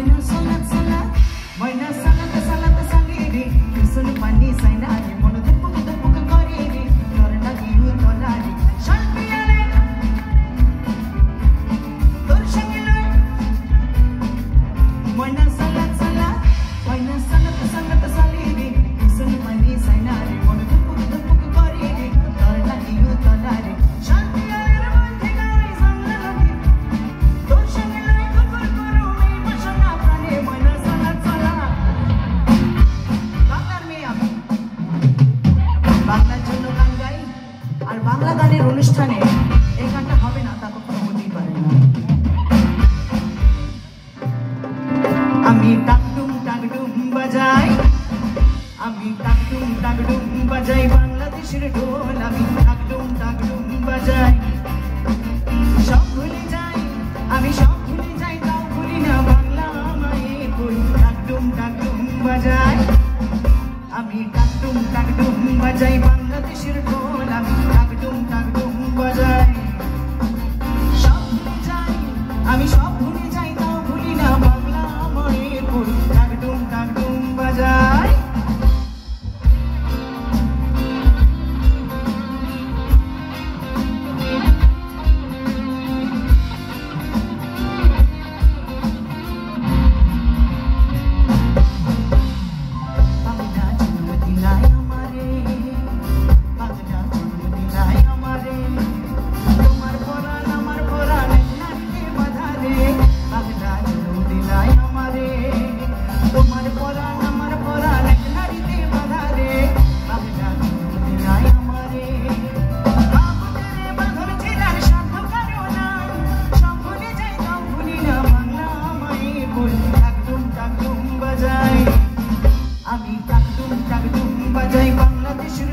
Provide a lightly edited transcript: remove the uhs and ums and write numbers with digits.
Moina salat salat, moina salat salat saliri, kisun pani sainari, mono dupuk dupuk kariri, torna giu tonari, shalpiyale, torshangile. Moina salat salat, moina salat salat saliri, kisun pani sainari, mono dupuk dupuk kariri, torna giu tonari, shalpiyale. আর বাংলা গানের অনুষ্ঠানে এই গানটা হবে না তা কখনো হতেই পারে না। আমি টাকডুম টাকডুম বাজাই, আমি টাকডুম টাকডুম বাজাই, বাংলাদেশের ঢোল আমি টাকডুম টাকডুম বাজাই। সব ভুলে যাই, আমি সব ভুলে যাই, তাও ভুলি না বাংলা মায়ের বই। টাকডুম টাকডুম বাজাই, আমি টাকডুম টাকডুম বাজাই, বাংলাদেশের ঢোল আমি টাকডুম টাকডুম বাজাই। সব ভুলে যাই, আমি সব ভুলে যাই, তাও ভুলি না বাংলা মায়ের বই। টাকডুম টাকডুম বাজাই। আমি টাকডুম টাকডুম বাজাই, বাংলাদেশের